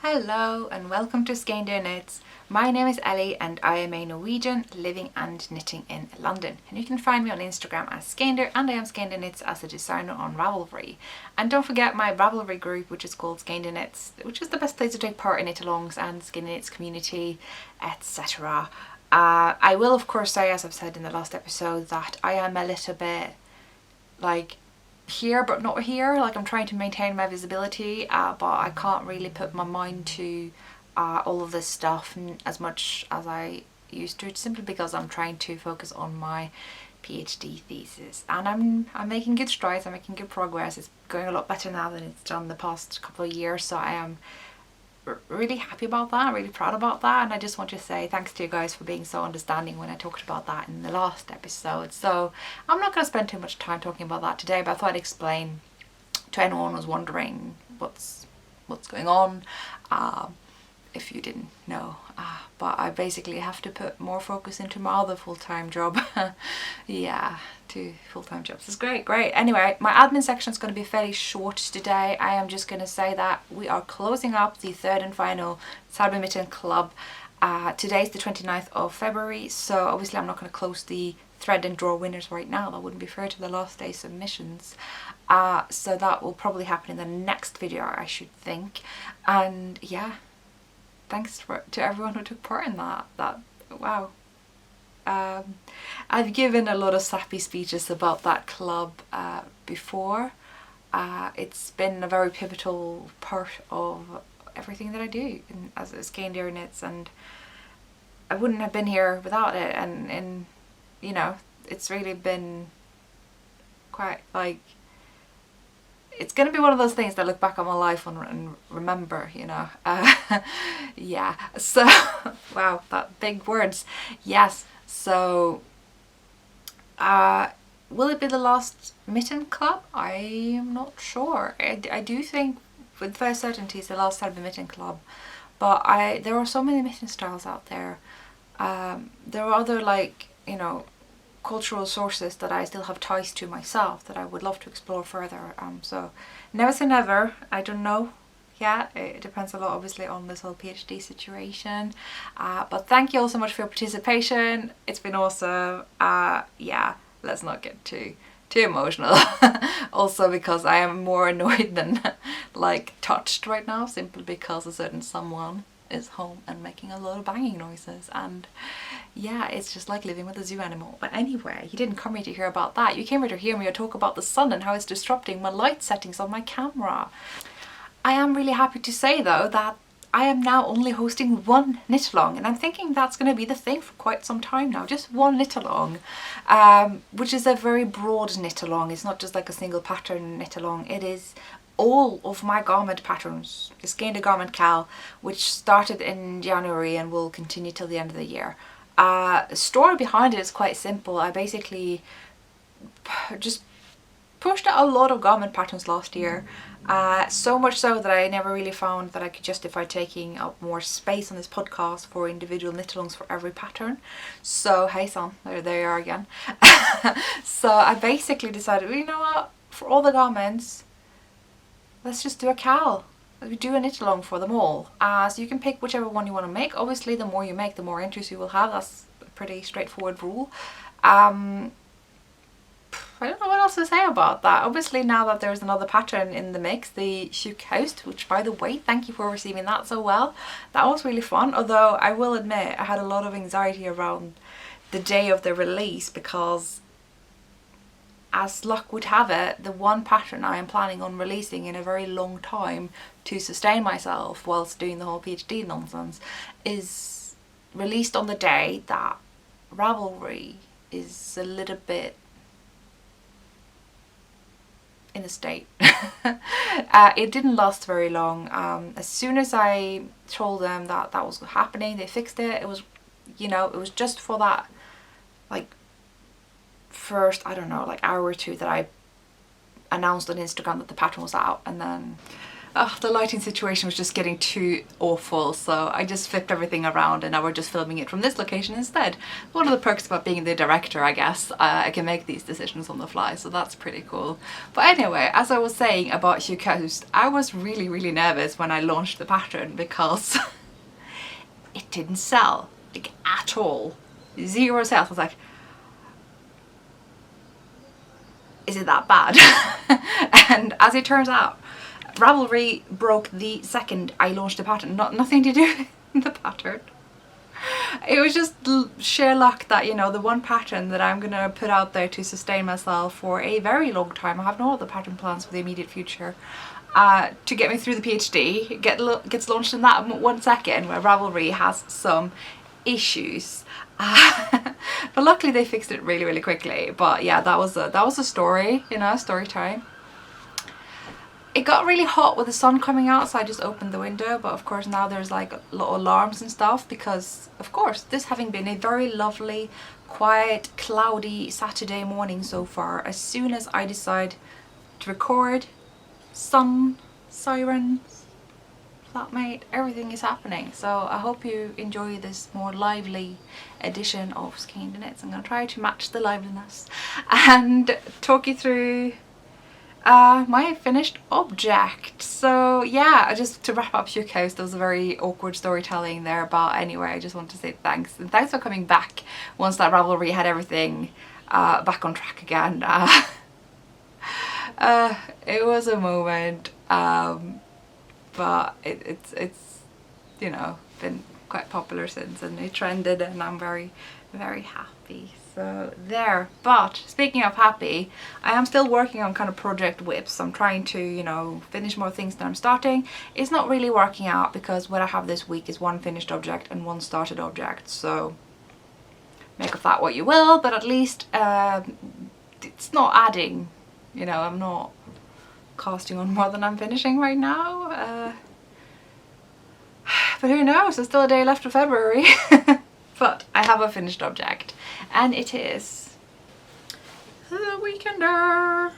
Hello and welcome to Skeindeer Knits. My name is Ellie and I am a Norwegian living and knitting in London. And you can find me on Instagram as Skeindeer, and I am Skeindeer Knits as a designer on Rauwerk. And don't forget my Rauwerk group, which is called Skeindeer Knits, which is the best place to take part in knitalongs and Skeindeer Knits community, etc. I will of course say, as I've said in the last episode, that I am a little bit like here but not here. Like, I'm trying to maintain my visibility, but I can't really put my mind to all of this stuff as much as I used to, simply because I'm trying to focus on my PhD thesis, and I'm making good strides. I'm making good progress. It's going a lot better now than it's done the past couple of years, so I am really happy about that, really proud about that, and I just want to say thanks to you guys for being so understanding when I talked about that in the last episode. So I'm not going to spend too much time talking about that today, but I thought I'd explain to anyone who's wondering what's going on, if you didn't know. But I basically have to put more focus into my other full-time job. Yeah, 2 full-time jobs is great. Anyway, my admin section is going to be fairly short today. I am just going to say that we are closing up the 3rd and final Salina Mitten Club. Today's the 29th of February, so obviously I'm not going to close the thread and draw winners right now. That wouldn't be fair to the last day submissions. So that will probably happen in the next video, I should think. And yeah, thanks to everyone who took part in that. Wow. I've given a lot of sappy speeches about that club before. It's been a very pivotal part of everything that I do as Skeindeer Knits, and I wouldn't have been here without it. And you know, it's really been quite like, it's going to be one of those things that I look back on my life and remember, you know. Yeah, so wow, that big words. Yes, so will it be the last mitten club? I am not sure. I do think with fair certainty it's the last Salina Mitten Club, but there are so many mitten styles out there. There are other, like, you know, cultural sources that I still have ties to myself that I would love to explore further. So never say never. I don't know. Yeah, it depends a lot obviously on this whole PhD situation. But thank you all so much for your participation. It's been awesome. Yeah, let's not get too emotional. Also because I am more annoyed than like touched right now, simply because a certain someone is home and making a lot of banging noises, and yeah, it's just like living with a zoo animal. But anyway, you didn't come here to hear about that. You came here to hear me talk about the sun and how it's disrupting my light settings on my camera. I am really happy to say though that I am now only hosting one knit-along, and I'm thinking that's going to be the thing for quite some time now. Just one knit-along, which is a very broad knit-along. It's not just like a single pattern knit-along. It is all of my garment patterns, the Skeindeer garment KAL, which started in January and will continue till the end of the year. The story behind it is quite simple. I basically just pushed out a lot of garment patterns last year, so much so that I never really found that I could justify taking up more space on this podcast for individual knit-alongs for every pattern. So Hazel, there they are again. So I basically decided, well, you know what, for all the garments, let's just do a KAL. We do a knit-along for them all. So you can pick whichever one you want to make. Obviously, the more you make, the more interest you will have. That's a pretty straightforward rule. I don't know what else to say about that. Obviously, now that there's another pattern in the mix, the Shook Host, which, by the way, thank you for receiving that so well. That was really fun. Although I will admit, I had a lot of anxiety around the day of the release, because as luck would have it, the one pattern I am planning on releasing in a very long time to sustain myself whilst doing the whole PhD nonsense is released on the day that Rauwerk is a little bit in a state. It didn't last very long. As soon as I told them that was happening, they fixed it. It was, you know, it was just for that, like, first, I don't know, like hour or two that I announced on Instagram that the pattern was out, and then the lighting situation was just getting too awful, so I just flipped everything around and now we're just filming it from this location instead. One of the perks about being the director, I guess, I can make these decisions on the fly, so that's pretty cool. But anyway, as I was saying about Hugh Coast, I was really nervous when I launched the pattern because it didn't sell, like, at all. 0 sales. I was like, is it that bad? And as it turns out, Ravelry broke the second I launched the pattern. Nothing to do with the pattern. It was just sheer luck that, you know, the one pattern that I'm gonna put out there to sustain myself for a very long time, I have no other pattern plans for the immediate future, to get me through the PhD, gets launched in that 1 second, where Ravelry has some issues. But luckily they fixed it really quickly. But yeah, that was a story, you know, story time. It got really hot with the sun coming out, so I just opened the window, but of course now there's like little alarms and stuff because, of course, this having been a very lovely, quiet, cloudy Saturday morning so far, as soon as I decide to record, sun, sirens, flatmate, everything is happening. So I hope you enjoy this more lively edition of Skeindeer Knits. I'm going to try to match the liveliness and talk you through my finished object. So yeah, just to wrap up Hugh Coast, there was a very awkward storytelling there, but anyway, I just want to say thanks, and thanks for coming back once that Ravelry had everything back on track again. It was a moment, but it's you know, been quite popular since, and it trended, and I'm very happy. So there. But speaking of happy, I am still working on kind of project whips. I'm trying to, you know, finish more things that I'm starting. It's not really working out because what I have this week is 1 finished object and 1 started object, so make of that what you will, but at least it's not adding, you know, I'm not casting on more than I'm finishing right now. But who knows, there's still a day left of February. But I have a finished object, and it is the Weekender.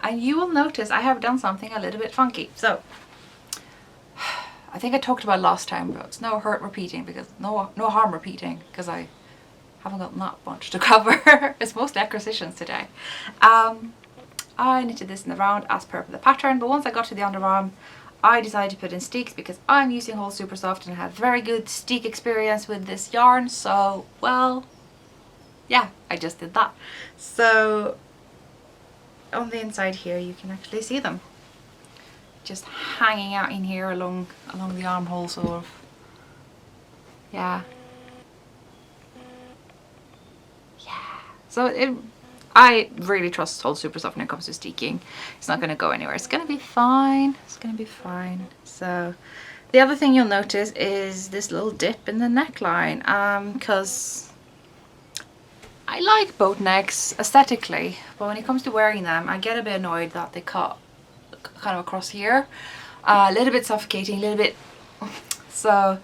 And you will notice I have done something a little bit funky. So I think I talked about last time, but it's no hurt repeating, because no harm repeating, because I haven't got that much to cover. It's mostly acquisitions today. I knitted this in the round as per the pattern, but once I got to the underarm, I decided to put in steeks because I'm using Whole Super Soft and I had very good steek experience with this yarn. So, well, yeah, I just did that. So on the inside here you can actually see them just hanging out in here along the armhole, sort of. Yeah. So I really trust Whole Super Soft when it comes to steeking. It's not going to go anywhere. It's going to be fine. It's going to be fine. So the other thing you'll notice is this little dip in the neckline, because I like boat necks aesthetically, but when it comes to wearing them, I get a bit annoyed that they cut kind of across here. A little bit suffocating, a little bit. So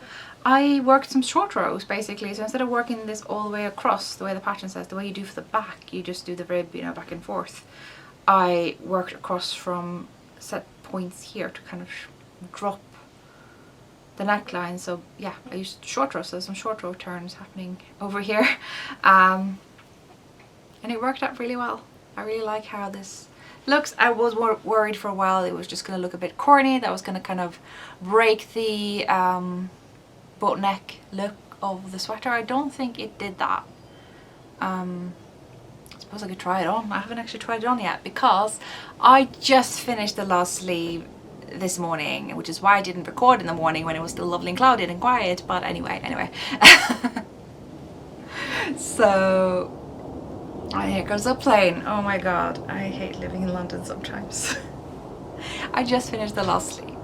I worked some short rows basically. So instead of working this all the way across the way the pattern says, the way you do for the back, you just do the rib, you know, back and forth. I worked across from set points here to kind of drop the neckline. So yeah, I used short rows, so some short row turns happening over here, and it worked out really well. I really like how this looks. I was worried for a while it was just going to look a bit corny, that was going to kind of break the boat neck look of the sweater. I don't think it did that. I suppose I could try it on. I haven't actually tried it on yet because I just finished the last sleeve this morning, which is why I didn't record in the morning when it was still lovely and cloudy and quiet. But anyway. So here goes the plane. Oh my god, I hate living in London sometimes. I just finished the last sleeve.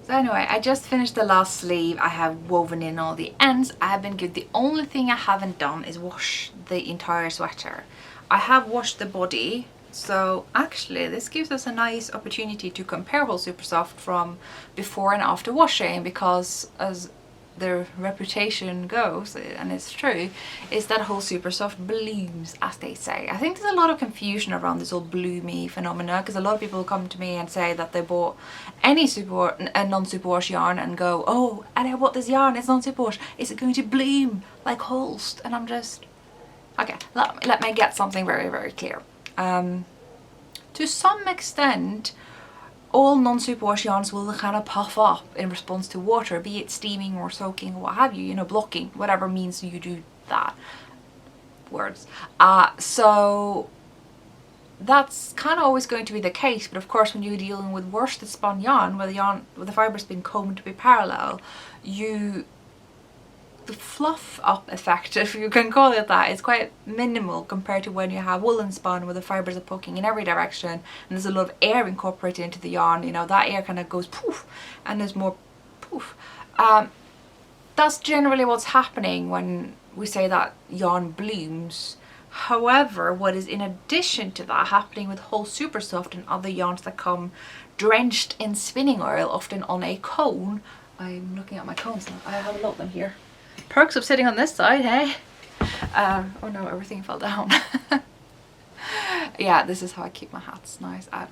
So anyway, I just finished the last sleeve. I have woven in all the ends. I have been good. The only thing I haven't done is wash the entire sweater. I have washed the body So actually this gives us a nice opportunity to compare Wool Super Soft from before and after washing, because as their reputation goes, and it's true, is that Wool Super Soft blooms, as they say. I think there's a lot of confusion around this whole bloomy phenomena, because a lot of people come to me and say that they bought any non-superwash yarn and go, oh, and I bought this yarn, it's non-superwash, is it going to bloom like Holst? And I'm just, okay, let me get something very, very clear. To some extent, all non-superwash yarns will kind of puff up in response to water, be it steaming or soaking or what have you, blocking, whatever means you do that. Words. So that's kind of always going to be the case, but of course when you're dealing with worsted spun yarn, where the fiber's been combed to be parallel, the fluff up effect, if you can call it that, is quite minimal compared to when you have woolen spun, where the fibers are poking in every direction and there's a lot of air incorporated into the yarn. That air kind of goes poof and there's more poof. That's generally what's happening when we say that yarn blooms. However, what is in addition to that happening with Wool Super Soft and other yarns that come drenched in spinning oil, often on a cone. I'm looking at my cones now. I have a lot of them here. Perks of sitting on this side, hey? Oh no, everything fell down. Yeah, this is how I keep my hats nice. I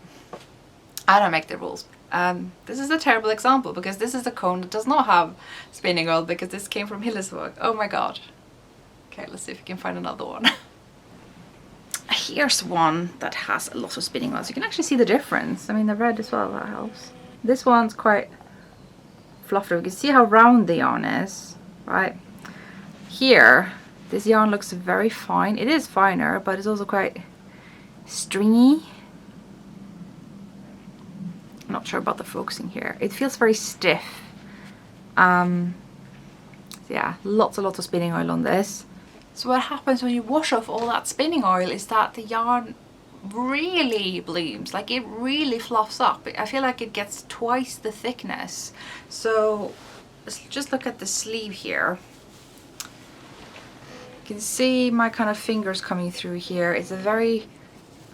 don't make the rules. This is a terrible example, because this is a cone that does not have spinning oil, because this came from Hillesvåg. Oh my god. Okay, let's see if we can find another one. Here's one that has a lot of spinning oil, so you can actually see the difference. I mean, the red as well, that helps. This one's quite fluffy. You can see how round the yarn is, right? Here, this yarn looks very fine. It is finer, but it's also quite stringy. I'm not sure about the focusing here. It feels very stiff. So yeah, lots of spinning oil on this. So what happens when you wash off all that spinning oil is that the yarn really blooms, like it really fluffs up. I feel like it gets twice the thickness. So let's just look at the sleeve here. You can see my kind of fingers coming through here. It's a very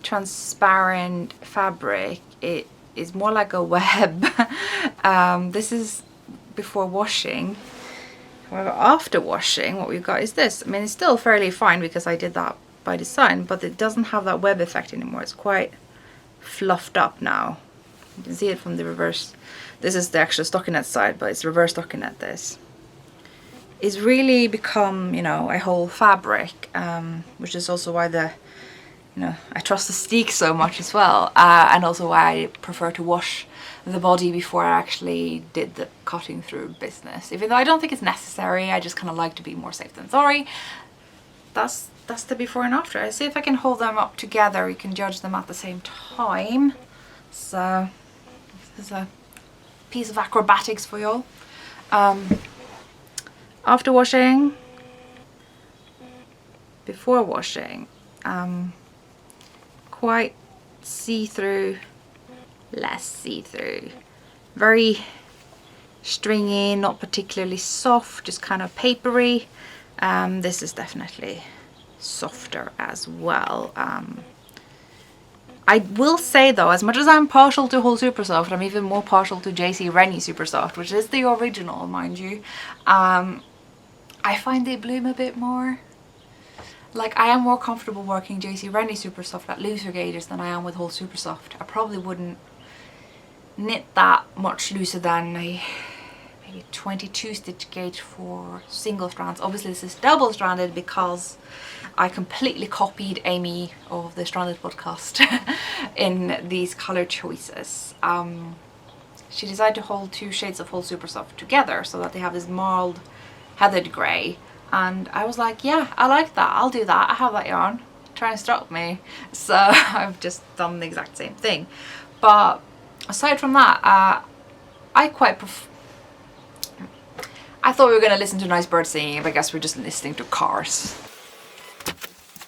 transparent fabric. It is more like a web. This is before washing. However, after washing, what we've got is this. I mean, it's still fairly fine because I did that by design, but it doesn't have that web effect anymore. It's quite fluffed up now. You can see it from the reverse. This is the actual stockinette side, but it's reverse stockinette. This it's really become, a whole fabric, which is also why I trust the steek so much as well, and also why I prefer to wash the body before I actually did the cutting through business. Even though I don't think it's necessary, I just kind of like to be more safe than sorry. That's the before and after. I see if I can hold them up together. You can judge them at the same time. So this is a piece of acrobatics for y'all. After washing, before washing, quite see-through, less see-through, very stringy, not particularly soft, just kind of papery. This is definitely softer as well. I will say though, as much as I'm partial to Wool Super Soft, I'm even more partial to JC Rennie Super Soft, which is the original, mind you. I find they bloom a bit more. Like, I am more comfortable working JC Rennie Super Soft at looser gauges than I am with Wool Super Soft. I probably wouldn't knit that much looser than a maybe 22 stitch gauge for single strands. Obviously this is double stranded because I completely copied Amy of the Stranded podcast in these color choices. She decided to hold two shades of Wool Super Soft together so that they have this mild heathered grey, and I was like, yeah, I like that, I'll do that, I have that yarn, try and stop me. So I've just done the exact same thing. But aside from that, I thought we were going to listen to nice birds singing, but I guess we're just listening to cars.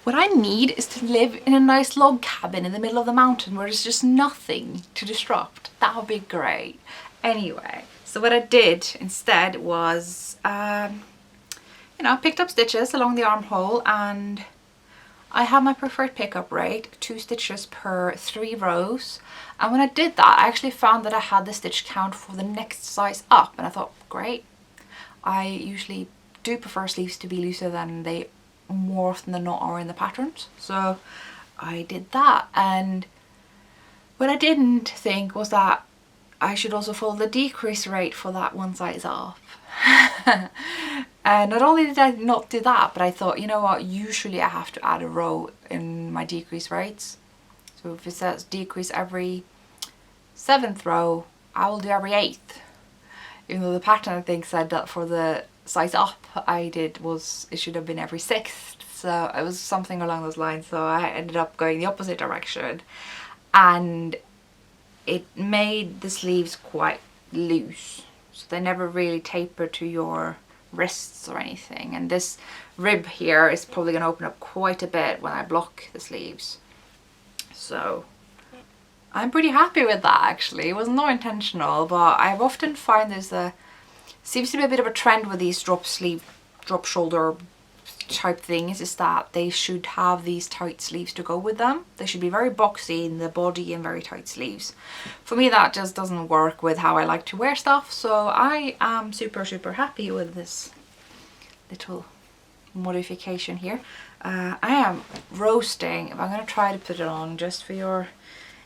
What I need is to live in a nice log cabin in the middle of the mountain where there's just nothing to disrupt. That would be great. Anyway, so what I did instead was, I picked up stitches along the armhole, and I have my preferred pickup rate, 2 stitches per 3 rows. And when I did that, I actually found that I had the stitch count for the next size up, and I thought, great. I usually do prefer sleeves to be looser than they more often than not are in the patterns. So I did that, and what I didn't think was that I should also follow the decrease rate for that one size up. And not only did I not do that, but I thought, you know what, usually I have to add a row in my decrease rates. So if it says decrease every 7th row, I will do every 8th. Even though the pattern I think said that for the size up I did was, it should have been every 6th. So it was something along those lines. So I ended up going the opposite direction, and it made the sleeves quite loose. So they never really taper to your wrists or anything. And this rib here is probably going to open up quite a bit when I block the sleeves. So I'm pretty happy with that actually. It was not intentional, but I often find seems to be a bit of a trend with these drop sleeve, drop shoulder type things, is that they should have these tight sleeves to go with them. They should be very boxy in the body and very tight sleeves. For me, that just doesn't work with how I like to wear stuff. So I am super happy with this little modification here. I am roasting. I'm going to try to put it on just for your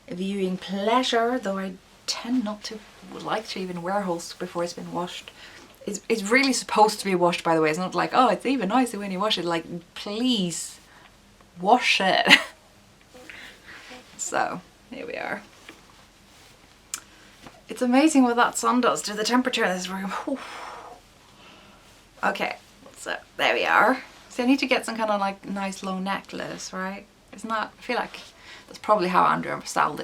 viewing pleasure, though I tend not to like to even wear hulls before it's been washed. It's really supposed to be washed, by the way. It's not like, oh, it's even nicer when you wash it. Like, please wash it. So here we are. It's amazing what that sun does to the temperature in this room. Okay, so there we are. So I need to get some kind of like nice low necklace, right? Isn't that, I feel like that's probably how Andrea styled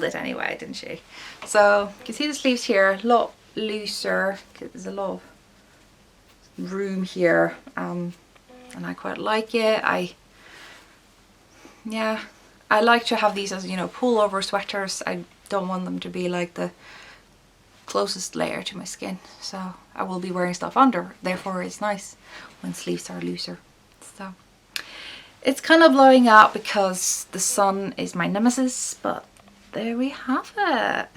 it anyway, didn't she? So you can see the sleeves here, a lot looser, because there's a lot of room here, and I quite like it. I like to have these as, you know, pullover sweaters. I don't want them to be like the closest layer to my skin, so I will be wearing stuff under, therefore it's nice when sleeves are looser. So it's kind of blowing out because the sun is my nemesis, but there we have it.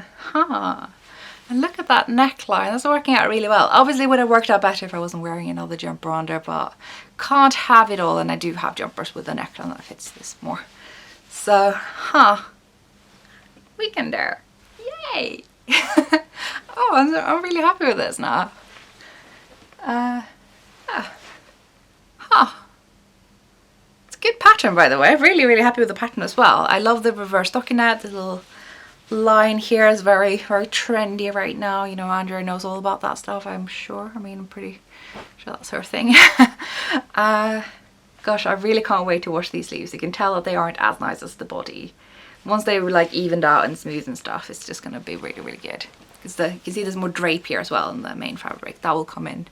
And look at that neckline, that's working out really well. Obviously would have worked out better if I wasn't wearing another jumper under, but can't have it all, and I do have jumpers with a neckline that fits this more. So, we can do. Yay! Oh, I'm really happy with this now. It's a good pattern, by the way. Really happy with the pattern as well. I love the reverse stockinette. The little line here is very trendy right now. You know, Andrea knows all about that stuff, I'm sure. I mean, I'm pretty sure that's her thing. Gosh, I really can't wait to wash these sleeves. You can tell that they aren't as nice as the body. Once they were like evened out and smooth and stuff, it's just gonna be really good. Because you can see there's more drape here as well in the main fabric. That will come in,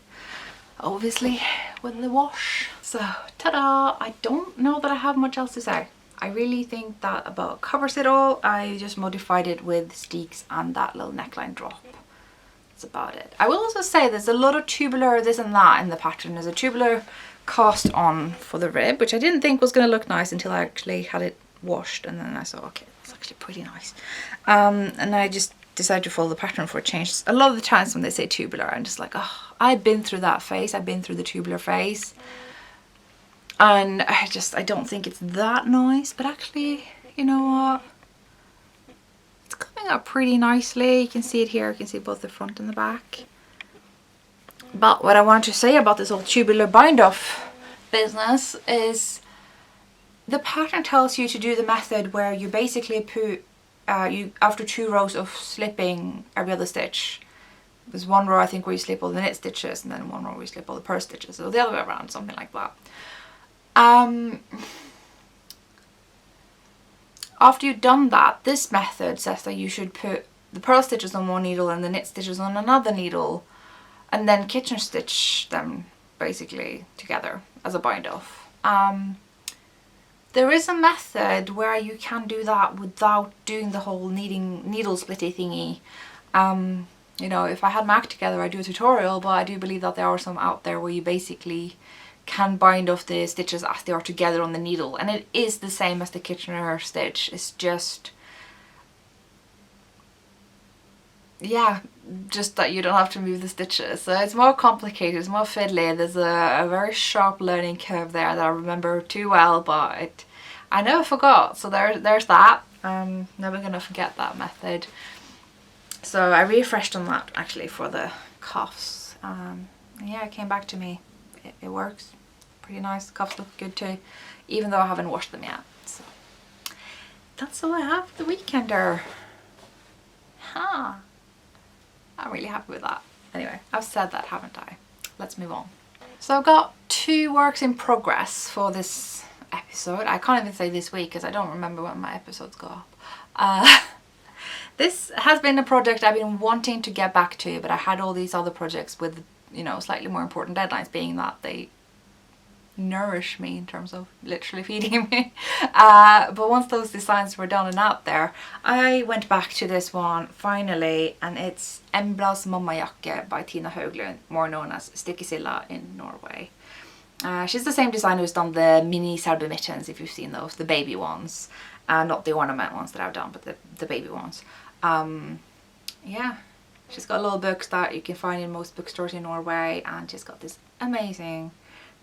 obviously, with the wash. So, ta-da! I don't know that I have much else to say. I really think that about covers it all. I just modified it with steeks and that little neckline drop. That's about it. I will also say there's a lot of tubular this and that in the pattern. There's a tubular cast on for the rib, which I didn't think was going to look nice until I actually had it washed, and then I thought, okay, it's actually pretty nice. And I just decided to follow the pattern for a change. A lot of the times when they say tubular, I'm just like, oh, I've been through that phase. I've been through the tubular phase. And I don't think it's that nice, but actually, you know what? It's coming up pretty nicely. You can see it here. You can see both the front and the back. But what I wanted to say about this whole tubular bind off business is the pattern tells you to do the method where you basically put, after 2 rows of slipping every other stitch. There's 1 row I think where you slip all the knit stitches, and then 1 row where you slip all the purse stitches, or the other way around, something like that. After you've done that, this method says that you should put the purl stitches on one needle and the knit stitches on another needle, and then kitchen stitch them basically together as a bind off. There is a method where you can do that without doing the whole needle splitty thingy. You know, if I had MAC together, I'd do a tutorial, but I do believe that there are some out there where you basically can bind off the stitches as they are together on the needle, and it is the same as the Kitchener stitch. It's just, yeah, just that you don't have to move the stitches. So it's more complicated, it's more fiddly. There's a very sharp learning curve there that I remember too well, but I never forgot. So there's that. I'm never gonna forget that method. So I refreshed on that actually for the cuffs. Yeah, it came back to me. It works pretty nice. The cuffs look good too, even though I haven't washed them yet. So that's all I have for the weekender. Huh. I'm really happy with that. Anyway, I've said that, haven't I? Let's move on. So I've got 2 works in progress for this episode. I can't even say this week because I don't remember when my episodes go up. This has been a project I've been wanting to get back to, but I had all these other projects with, you know, slightly more important deadlines, being that they nourish me in terms of literally feeding me. But once those designs were done and out there, I went back to this one finally, and it's Embla's Mammajakke by Tina Høglund, more known as Stikkesilla in Norway. She's the same designer who's done the mini Selby mittens, if you've seen those, the baby ones. Not the ornament ones that I've done, but the baby ones. Yeah, she's got little books that you can find in most bookstores in Norway, and she's got this amazing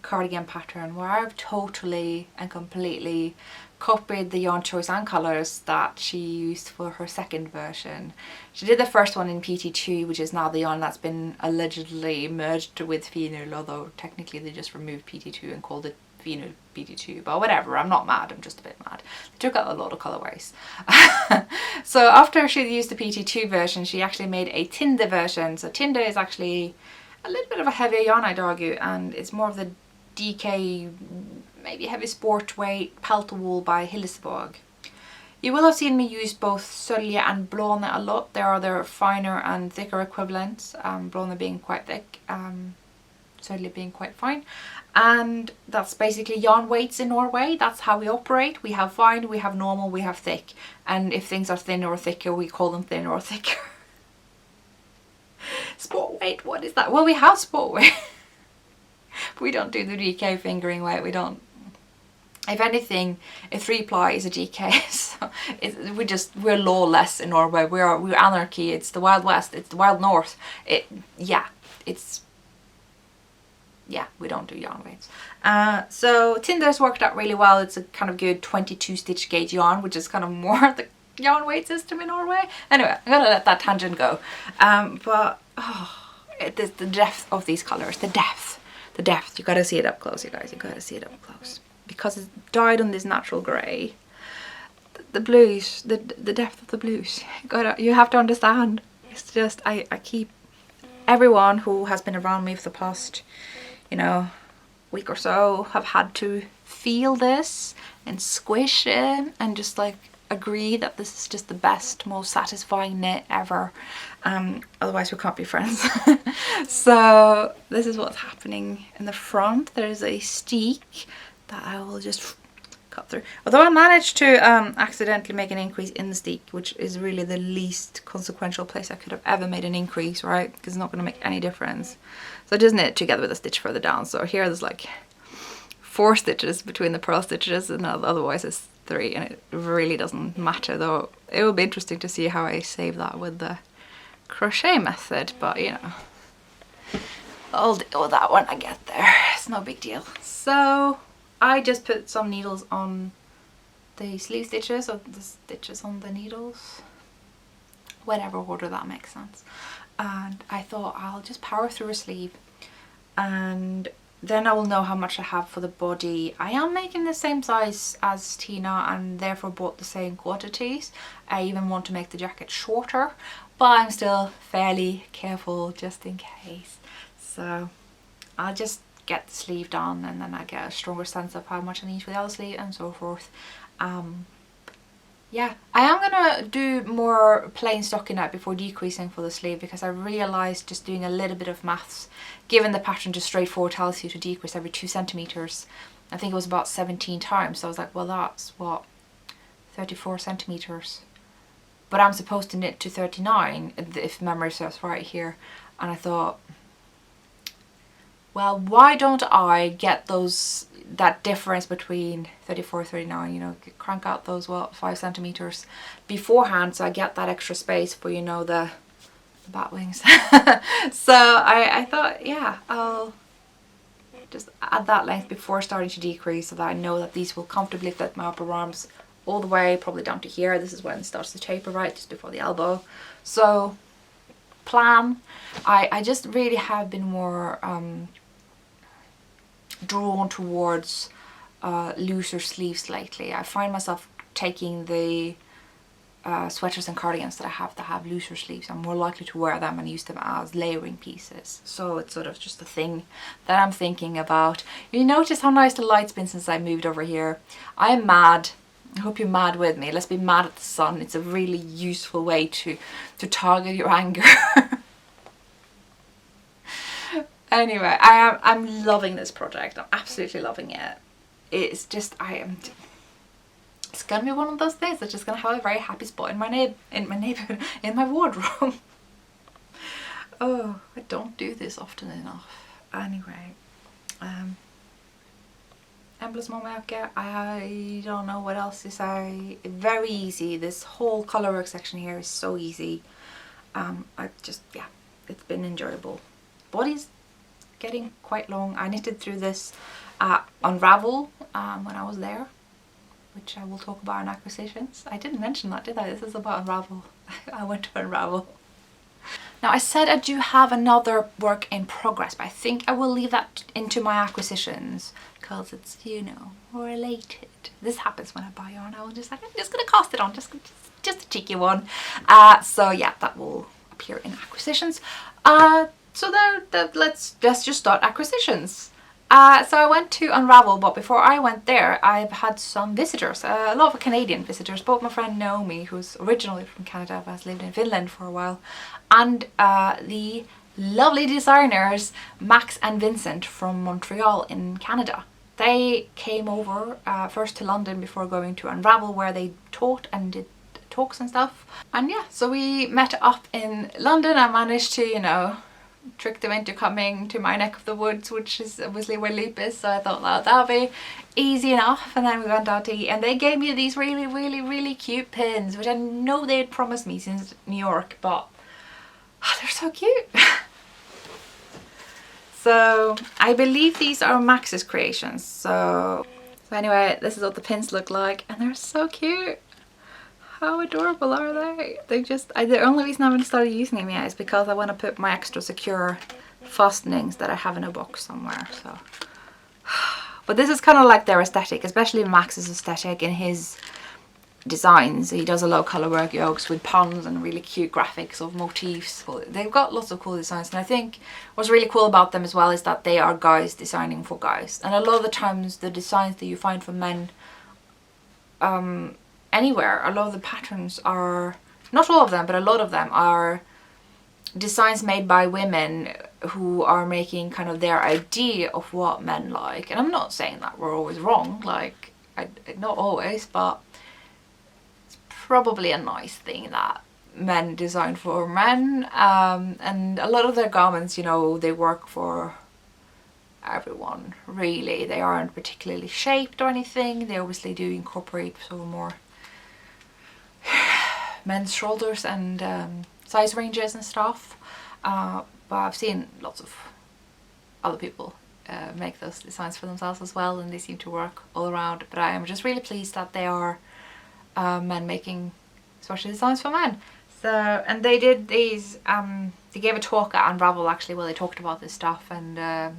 cardigan pattern where I've totally and completely copied the yarn choice and colours that she used for her second version. She did the first one in PT2, which is now the yarn that's been allegedly merged with Finul, although technically they just removed PT2 and called it Finul PT2, but whatever, I'm not mad, I'm just a bit mad. They took out a lot of colourways. So after she used the PT2 version, she actually made a Tinder version. So Tinder is actually a little bit of a heavier yarn, I'd argue, and it's more of the DK, maybe heavy sport weight Pelto wool by Hillesvåg. You will have seen me use both Sølje and Blåne a lot. There are their finer and thicker equivalents, Blåne being quite thick, Sølje being quite fine. And that's basically yarn weights in Norway. That's how we operate. We have fine, we have normal, we have thick. And if things are thinner or thicker, we call them thinner or thicker. Sport weight, what is that? Well, we have sport weight. We don't do the DK fingering weight. We don't. If anything, a 3-ply is a DK. So we're lawless in Norway. We're anarchy. It's the Wild West. It's the Wild North. Yeah, we don't do yarn weights. So Tinder's worked out really well. It's a kind of good 22 stitch gauge yarn, which is kind of more the yarn weight system in Norway. Anyway, I'm gonna let that tangent go. But the depth of these colours, the depth. You gotta see it up close, you guys. You gotta see it up close, because it's dyed on this natural grey. The blues, the depth of the blues. You have to understand. It's just I keep everyone who has been around me for the past, week or so have had to feel this and squish it and just like agree that this is just the best, most satisfying knit ever. Otherwise we can't be friends. So this is what's happening in the front. There's a steek that I will just cut through. Although I managed to accidentally make an increase in the steek, which is really the least consequential place I could have ever made an increase, right? Because it's not going to make any difference. So I just knit it together with a stitch further down. So here there's like 4 stitches between the purl stitches, and otherwise it's 3, and it really doesn't matter, though it will be interesting to see how I save that with the crochet method, but I'll deal with that when I get there. It's no big deal. So I just put some needles on the sleeve stitches, or the stitches on the needles, whatever order that makes sense, and I thought I'll just power through a sleeve and then I will know how much I have for the body. I am making the same size as Tina and therefore bought the same quantities. I even want to make the jacket shorter, but I'm still fairly careful just in case. So I'll just get the sleeve done and then I get a stronger sense of how much I need for the other sleeve and so forth. Yeah, I am gonna do more plain stockinette before decreasing for the sleeve, because I realised just doing a little bit of maths, given the pattern just straightforward tells you to decrease every 2 centimetres. I think it was about 17 times, so I was like, well that's what, 34 centimetres. But I'm supposed to knit to 39 if memory serves right here, and I thought well, why don't I get that difference between 34, 39, you know, crank out those, what, 5 centimeters beforehand, so I get that extra space for, you know, the bat wings. So I thought, yeah, I'll just add that length before starting to decrease, so that I know that these will comfortably fit my upper arms all the way, probably down to here. This is when it starts to taper, right, just before the elbow. So plan. I just really have been more drawn towards looser sleeves lately. I find myself taking the sweaters and cardigans that have looser sleeves. I'm more likely to wear them and use them as layering pieces. So it's sort of just a thing that I'm thinking about. You notice how nice the light's been since I moved over here. I'm mad. I hope you're mad with me. Let's be mad at the sun. It's a really useful way to target your anger. Anyway, I'm loving this project. I'm absolutely loving it. It's just, it's gonna be one of those things that's just gonna have a very happy spot in my wardrobe. Oh, I don't do this often enough. Anyway, emblemsmålmärke, I don't know what else to say. Very easy. This whole colorwork section here is so easy. I just, yeah, it's been enjoyable. Body's getting quite long. I knitted through this Unravel when I was there, which I will talk about in acquisitions. I didn't mention that, did I? This is about Unravel. I went to Unravel. Now, I said I do have another work in progress, but I think I will leave that into my acquisitions because it's, you know, related. This happens when I buy yarn. I will just like, I'm just gonna cast it on, just a cheeky one. So yeah, that will appear in acquisitions. So let's just start acquisitions. So I went to Unravel, but before I went there, I've had some visitors, a lot of Canadian visitors. Both my friend Naomi, who's originally from Canada but has lived in Finland for a while, and the lovely designers Max and Vincent from Montreal in Canada. They came over first to London before going to Unravel, where they taught and did talks and stuff. And yeah, so we met up in London. I managed to, you know, trick them into coming to my neck of the woods, which is obviously where Loop is, so I thought that would be easy enough. And then we went out to eat, and they gave me these really cute pins, which I know they had promised me since New York, but oh, they're so cute. So I believe these are Max's creations. So anyway, this is what the pins look like, and they're so cute. How adorable are they? The only reason I haven't started using them yet is because I want to put my extra secure fastenings that I have in a box somewhere. So, but this is kind of like their aesthetic, especially Max's aesthetic in his designs. He does a lot of colorwork yokes with puns and really cute graphics of motifs. They've got lots of cool designs, and I think what's really cool about them as well is that they are guys designing for guys. And a lot of the times the designs that you find for men anywhere, a lot of the patterns are, not all of them, but a lot of them are designs made by women who are making kind of their idea of what men like. And I'm not saying that we're always wrong, like, not always, but it's probably a nice thing that men design for men. And a lot of their garments, you know, they work for everyone, really. They aren't particularly shaped or anything. They obviously do incorporate sort of more men's shoulders and size ranges and stuff, but I've seen lots of other people make those designs for themselves as well, and they seem to work all around. But I am just really pleased that they are men making special designs for men. So, and they did these, they gave a talk at Unravel actually where they talked about this stuff, and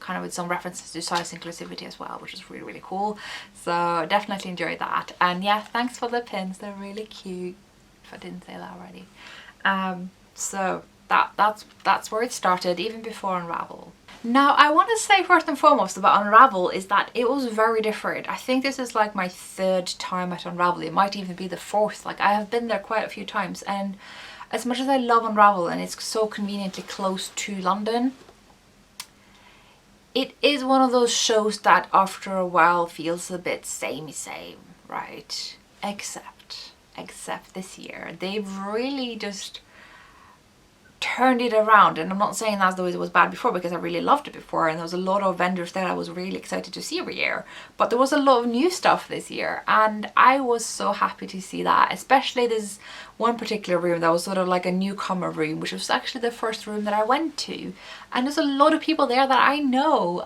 kind of with some references to size inclusivity as well, which is really cool. So definitely enjoyed that. And yeah, thanks for the pins, they're really cute, if I didn't say that already. So that's where it started, even before Unravel. Now, I want to say first and foremost about Unravel is that it was very different. I think this is like my 3rd time at Unravel. It might even be the 4th. Like, I have been there quite a few times, and as much as I love Unravel and it's so conveniently close to London, it is one of those shows that after a while feels a bit same, right? Except this year, they've really just turned it around. And I'm not saying that's the way it was bad before, because I really loved it before, and there was a lot of vendors there I was really excited to see every year, but there was a lot of new stuff this year, and I was so happy to see that. Especially this one particular room that was sort of like a newcomer room, which was actually the first room that I went to, and there's a lot of people there that I know.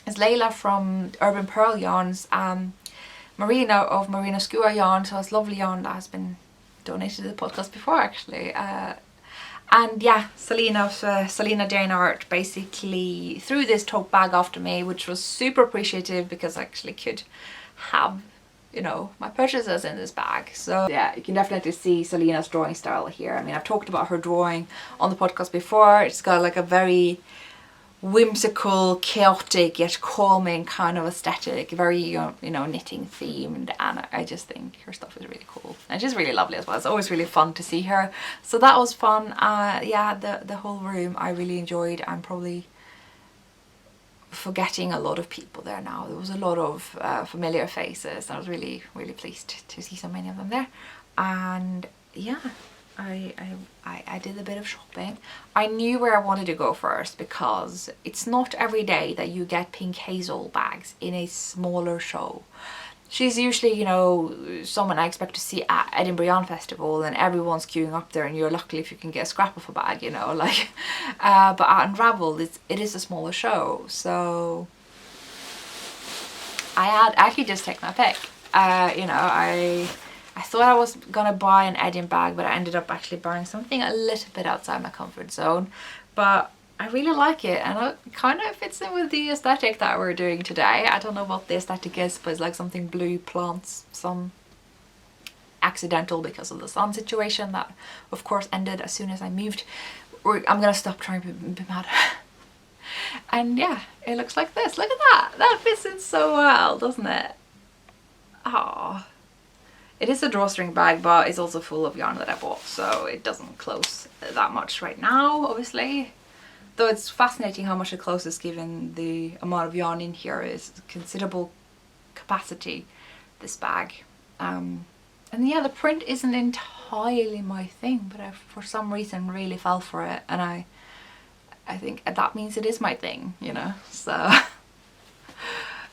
It's Layla from Urban Pearl Yarns, Marina of Marina Skua Yarn, so it's lovely yarn that has been donated to the podcast before, actually. And yeah, Salina of Salina Jane Art basically threw this tote bag after me, which was super appreciative, because I actually could have, you know, my purchases in this bag. So yeah, you can definitely see Salina's drawing style here. I mean, I've talked about her drawing on the podcast before. It's got like a very whimsical, chaotic yet calming kind of aesthetic, very you know, knitting themed, and I just think her stuff is really cool and she's really lovely as well. It's always really fun to see her, so that was fun. Yeah, the whole room I really enjoyed. I'm probably forgetting a lot of people there now. There was a lot of familiar faces. I was really pleased to see so many of them there, and yeah, I did a bit of shopping. I knew where I wanted to go first, because it's not every day that you get pink Hazel bags in a smaller show. She's usually, you know, someone I expect to see at Edinburgh Yarn Festival, and everyone's queuing up there, and you're lucky if you can get a scrap of a bag, you know, like. But at Unravel, it is a smaller show, so I had actually just take my pick. You know, I thought I was gonna buy an Edin bag, but I ended up actually buying something a little bit outside my comfort zone. But I really like it, and it kind of fits in with the aesthetic that we're doing today. I don't know what the aesthetic is, but it's like something blue, plants, some accidental because of the sun situation that of course ended as soon as I moved. I'm gonna stop trying to be mad. And yeah, it looks like this. Look at that. That fits in so well, doesn't it? Oh. It is a drawstring bag, but it's also full of yarn that I bought, so it doesn't close that much right now, obviously. Though it's fascinating how much it closes given the amount of yarn in here. Is considerable capacity, this bag. And yeah, the print isn't entirely my thing, but I, for some reason, really fell for it, and I think that means it is my thing, you know, so...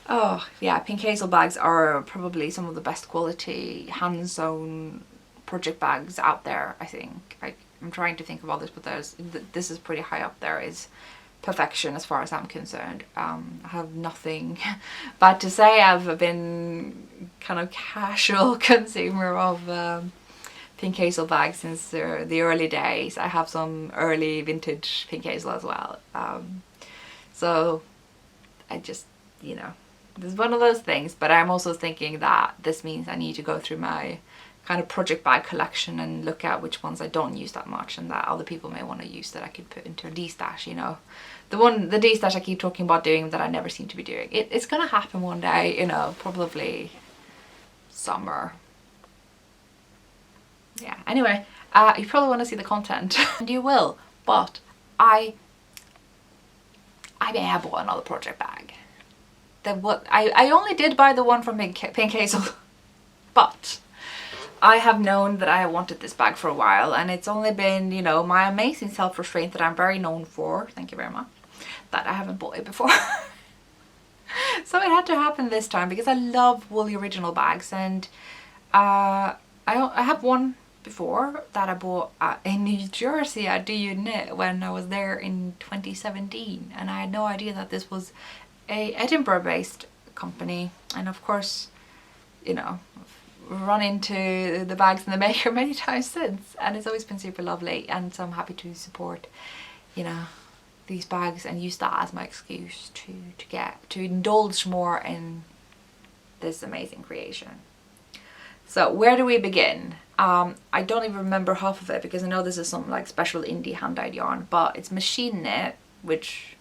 Oh yeah, pink Hazel bags are probably some of the best quality hand-sewn project bags out there, I think. I'm trying to think of others, but this is pretty high up there. Is perfection as far as I'm concerned. I have nothing bad to say. I've been kind of casual consumer of pink Hazel bags since the early days. I have some early vintage pink Hazel as well. So I just, you know, this is one of those things, but I'm also thinking that this means I need to go through my kind of project bag collection and look at which ones I don't use that much and that other people may want to use, that I could put into a D-stash, you know. The D-stash I keep talking about doing that I never seem to be doing. It's gonna happen one day, you know, probably summer. Yeah, anyway, you probably want to see the content, and you will, but I may have bought another project bag. I only did buy the one from Pink Hazel, but I have known that I wanted this bag for a while, and it's only been, you know, my amazing self-restraint that I'm very known for, thank you very much, that I haven't bought it before. So it had to happen this time, because I love woolly original bags, and I have one before that I bought in New Jersey at Do You Knit when I was there in 2017, and I had no idea that this was a Edinburgh based company. And of course, you know, I've run into the bags and the maker many times since, and it's always been super lovely, and so I'm happy to support, you know, these bags and use that as my excuse to indulge more in this amazing creation. So where do we begin? I don't even remember half of it, because I know this is some like special indie hand-dyed yarn, but it's machine knit, which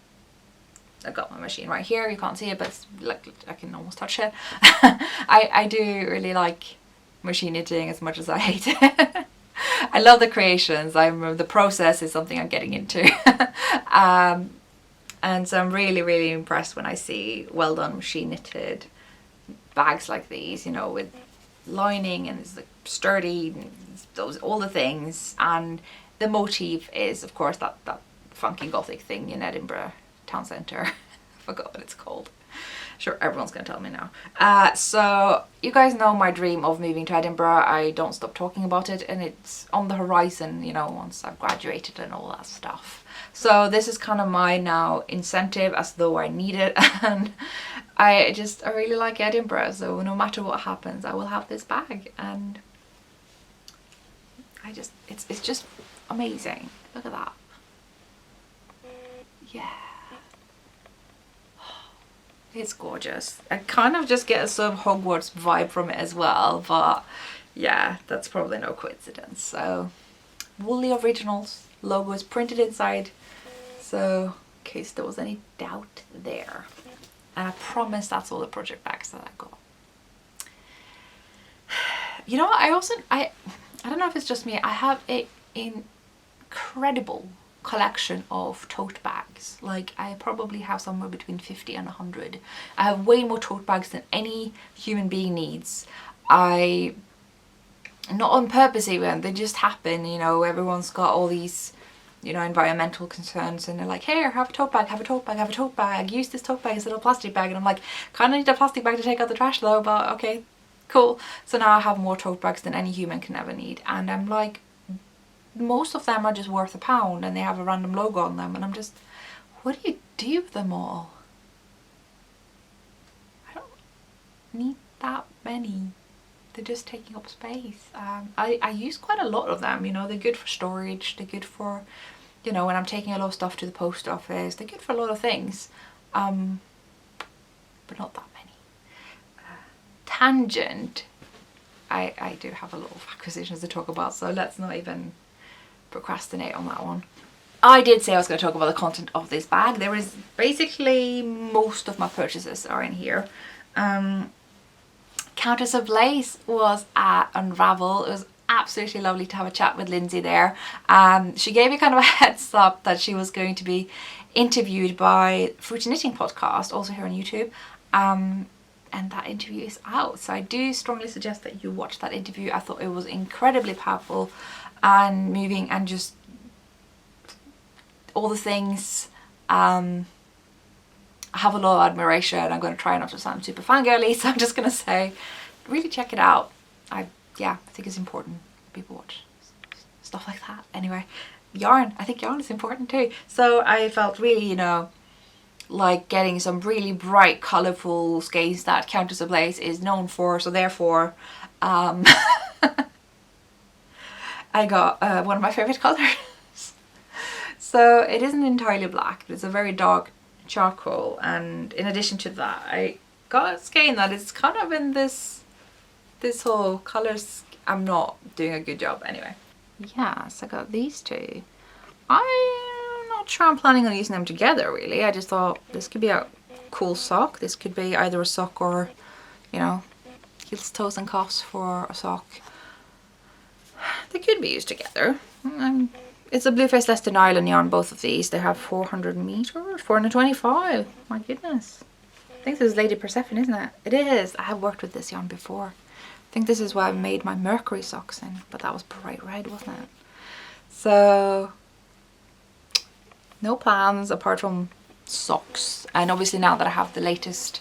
I've got my machine right here. You can't see it, but it's like I can almost touch it. I do really like machine knitting as much as I hate it. I love the creations. The process is something I'm getting into. And so I'm really impressed when I see well done machine knitted bags like these, you know, with lining, and it's like sturdy, and all the things, and the motif is, of course, that funky gothic thing in Edinburgh town centre. I forgot what it's called. Sure, everyone's gonna tell me now. So you guys know my dream of moving to Edinburgh. I don't stop talking about it, and it's on the horizon, you know, once I've graduated and all that stuff. So this is kind of my now incentive, as though I need it. And I really like Edinburgh, so no matter what happens, I will have this bag. And it's just amazing. Look at that. Yeah. It's gorgeous. I kind of just get a sort of Hogwarts vibe from it as well, but yeah, that's probably no coincidence. So, Woolly Originals logo is printed inside, so in case there was any doubt there. And I promise that's all the project bags that I got. You know what, I don't know if it's just me, I have an incredible collection of tote bags. Like, I probably have somewhere between 50 and 100. I have way more tote bags than any human being needs. Not on purpose even, they just happen, you know. Everyone's got all these, you know, environmental concerns, and they're like, here, have a tote bag, have a tote bag, have a tote bag, use this tote bag instead of a plastic bag. And I'm like, kind of need a plastic bag to take out the trash though, but okay, cool. So now I have more tote bags than any human can ever need, and I'm like, most of them are just worth £1 and they have a random logo on them, and I'm just, what do you do with them all? I don't need that many. They're just taking up space. I use quite a lot of them, you know. They're good for storage, they're good for, you know, when I'm taking a lot of stuff to the post office. They're good for a lot of things, but not that many. Tangent. I do have a lot of acquisitions to talk about, so let's not even procrastinate on that one. I did say I was going to talk about the content of this bag. There is basically, most of my purchases are in here. Countess Ablaze was at Unravel. It was absolutely lovely to have a chat with Lindsay there. She gave me kind of a heads up that she was going to be interviewed by Fruity Knitting Podcast, also here on YouTube. And that interview is out, so I do strongly suggest that you watch that interview. I thought it was incredibly powerful and moving, and just all the things. I have a lot of admiration. I'm going to try not to sound super fangirly, so I'm just going to say, really check it out. I think it's important people watch stuff like that. Anyway, yarn. I think yarn is important too. So I felt really, you know, like getting some really bright, colourful skeins that Countess Ablaze is known for. So therefore, I got one of my favourite colours. So it isn't entirely black, but it's a very dark charcoal, and in addition to that I got a skein that is kind of in this whole colours. I'm not doing a good job anyway. Yeah, so I got these two. I'm not sure I'm planning on using them together really. I just thought this could be a cool sock. This could be either a sock or, you know, heels, toes and cuffs for a sock. They could be used together. It's a Blueface Leicester nylon yarn, both of these. They have 400 meters, 425. My goodness. I think this is Lady Persephone, isn't it? It is. I have worked with this yarn before. I think this is what I made my Mercury socks in, but that was bright red, wasn't it? So, no plans apart from socks. And obviously now that I have the latest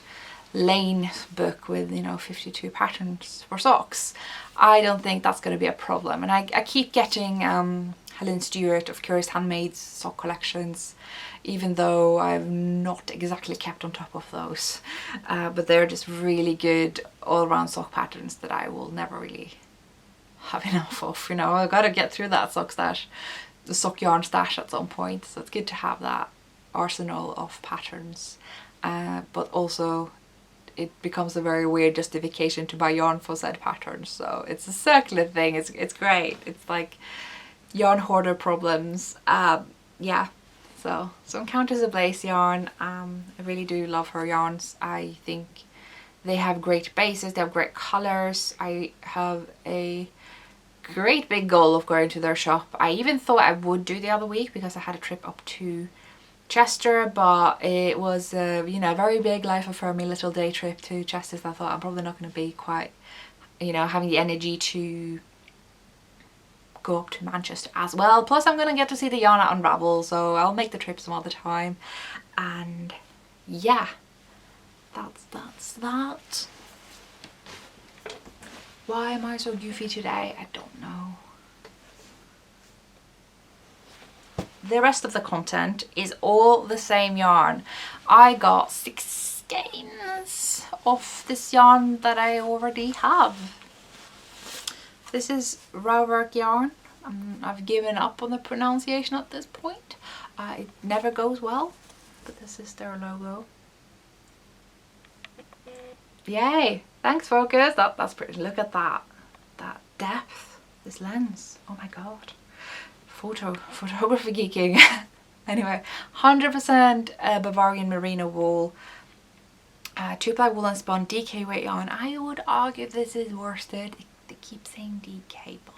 Lane book with, you know, 52 patterns for socks, I don't think that's going to be a problem. And I keep getting Helen Stewart of Curious Handmaid's sock collections, even though I've not exactly kept on top of those. But they're just really good all-around sock patterns that I will never really have enough of. You know, I've got to get through that sock stash, the sock yarn stash at some point. So it's good to have that arsenal of patterns. But also, it becomes a very weird justification to buy yarn for said patterns. So it's a circular thing. It's great. It's like yarn hoarder problems. Yeah. So some Countess Ablaze yarn. I really do love her yarns. I think they have great bases. They have great colours. I have a great big goal of going to their shop. I even thought I would do the other week because I had a trip up to Chester, but it was you know, a very big life affirming little day trip to Chester, so I thought I'm probably not going to be quite, you know, having the energy to go up to Manchester as well. Plus I'm going to get to see the yarn at Unravel, so I'll make the trip some other time. And yeah, that's that. Why am I so goofy today? I don't know. The rest of the content is all the same yarn. I got 6 skeins of this yarn that I already have. This is Rauwerk yarn. I've given up on the pronunciation at this point. It never goes well, but this is their logo. Yay! Thanks, focus. That's pretty. Look at that. That depth. This lens. Oh my god. Photography geeking. Anyway, 100% Bavarian merino wool. 2-ply woolen spun DK weight yarn. I would argue this is worsted. They keep saying DK, but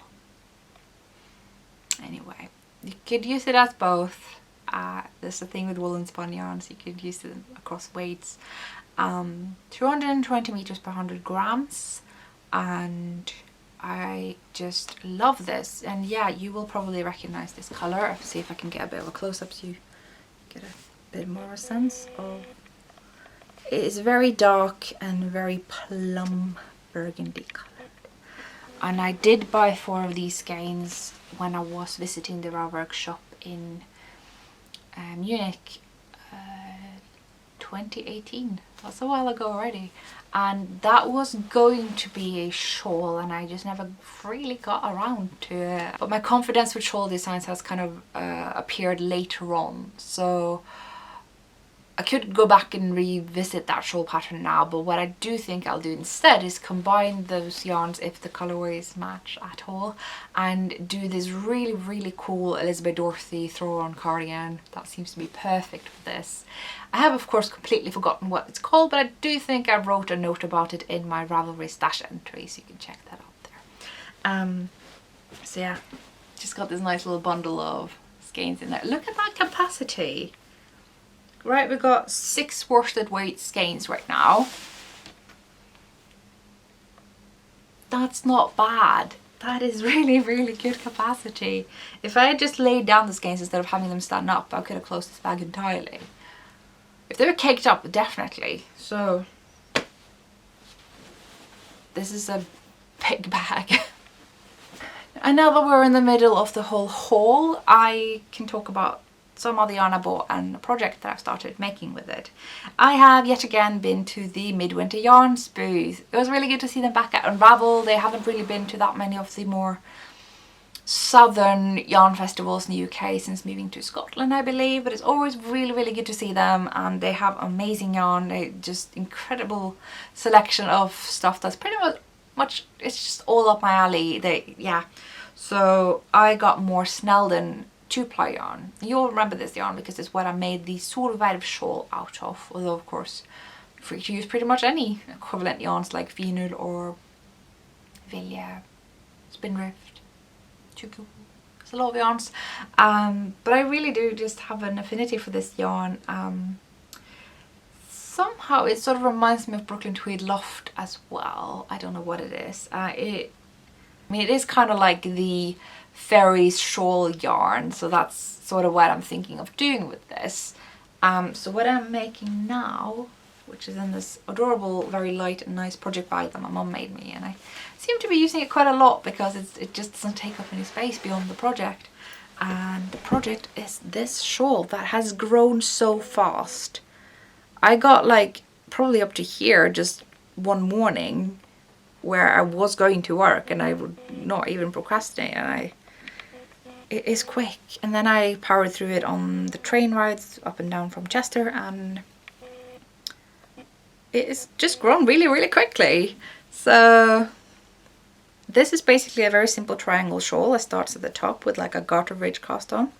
anyway, you could use it as both. There's a thing with woolen spun yarns, you could use it across weights. 220 meters per 100 grams, and I just love this. And yeah, you will probably recognize this color. I'll see if I can get a bit of a close-up so you get a bit more of a sense of. It is very dark and very plum burgundy colored. And I did buy 4 of these skeins when I was visiting the Rauwerk shop in Munich 2018. That's a while ago already. And that was going to be a shawl, and I just never really got around to it. But my confidence with shawl designs has kind of appeared later on, so I could go back and revisit that shawl pattern now. But what I do think I'll do instead is combine those yarns, if the colorways match at all, and do this really cool Elizabeth Dorothy throw-on cardigan. That seems to be perfect for this. I have of course completely forgotten what it's called, but I do think I wrote a note about it in my Ravelry stash entry, so you can check that out there. So yeah, just got this nice little bundle of skeins in there. Look at that capacity. Right, we've got 6 worsted weight skeins right now. That's not bad. That is really good capacity. If I had just laid down the skeins instead of having them stand up, I could have closed this bag entirely. If they were caked up, definitely. So this is a big bag. And now that we're in the middle of the whole haul, I can talk about some of the yarn I bought and a project that I've started making with it. I have yet again been to the Midwinter yarns booth. It was really good to see them back at Unravel. They haven't really been to that many of the more southern yarn festivals in the UK since moving to Scotland, I believe, but it's always really good to see them, and they have amazing yarn. They just incredible selection of stuff that's pretty much it's just all up my alley. Yeah, so I got more Snældan 2-ply yarn. You'll remember this yarn because it's what I made the Solveig shawl out of, although of course free to use pretty much any equivalent yarns like Vinul or Vilja, Spindrift, Tuku. There's a lot of yarns, but I really do just have an affinity for this yarn. Somehow it sort of reminds me of Brooklyn Tweed Loft as well. I don't know what it is. I mean, it is kind of like the Fairies shawl yarn, so that's sort of what I'm thinking of doing with this. So what I'm making now, which is in this adorable, very light and nice project bag that my mum made me, and I seem to be using it quite a lot because it just doesn't take up any space beyond the project. And the project is this shawl that has grown so fast. I got like probably up to here just one morning where I was going to work and I would not even procrastinate, and it is quick. And then I powered through it on the train rides up and down from Chester, and it is just grown really quickly. So this is basically a very simple triangle shawl. It starts at the top with like a garter ridge cast on,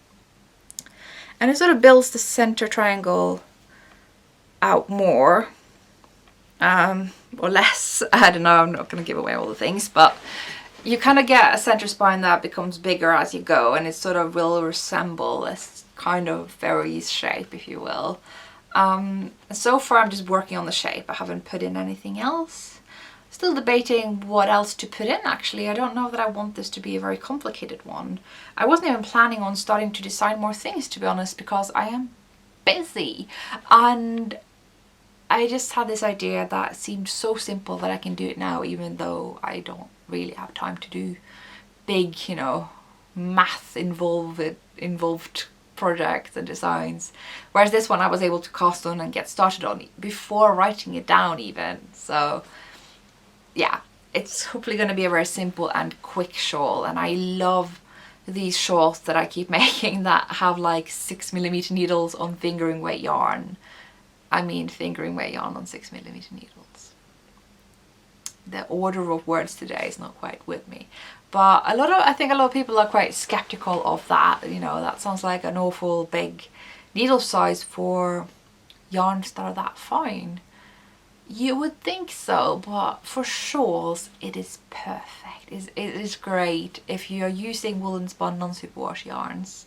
and it sort of builds the center triangle out more or less. I don't know, I'm not going to give away all the things, but you kind of get a center spine that becomes bigger as you go, and it sort of will resemble this kind of fairies shape, if you will. So far I'm just working on the shape. I haven't put in anything else. still debating what else to put in actually. I don't know that I want this to be a very complicated one. I wasn't even planning on starting to design more things, to be honest, because I am busy, and I just had this idea that seemed so simple that I can do it now, even though I don't really have time to do big, you know, math involved projects and designs. Whereas this one I was able to cast on and get started on before writing it down even. So yeah, it's hopefully going to be a very simple and quick shawl, and I love these shawls that I keep making that have like 6mm needles on fingering weight yarn. I mean fingering weight yarn on 6mm needles. The order of words today is not quite with me, but I think a lot of people are quite skeptical of that. You know, that sounds like an awful big needle size for yarns that are that fine. You would think so, but for shawls it is perfect. It is great if you're using woolen spun non-superwash yarns.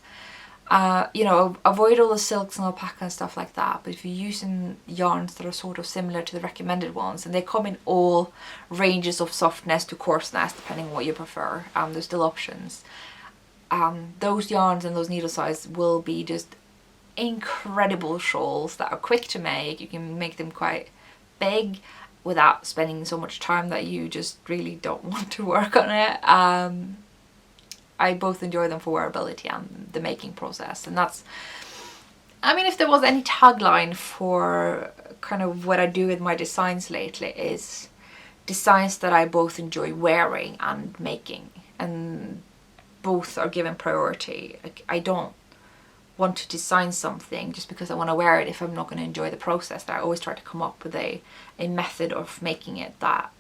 You know, avoid all the silks and alpaca and stuff like that, but if you're using yarns that are sort of similar to the recommended ones, and they come in all ranges of softness to coarseness depending on what you prefer, there's still options. Those yarns and those needle sizes will be just incredible shawls that are quick to make. You can make them quite big without spending so much time that you just really don't want to work on it. I both enjoy them for wearability and the making process, and that's, I mean, if there was any tagline for kind of what I do with my designs lately, is designs that I both enjoy wearing and making, and both are given priority. Like, I don't want to design something just because I want to wear it if I'm not going to enjoy the process. I always try to come up with a method of making it that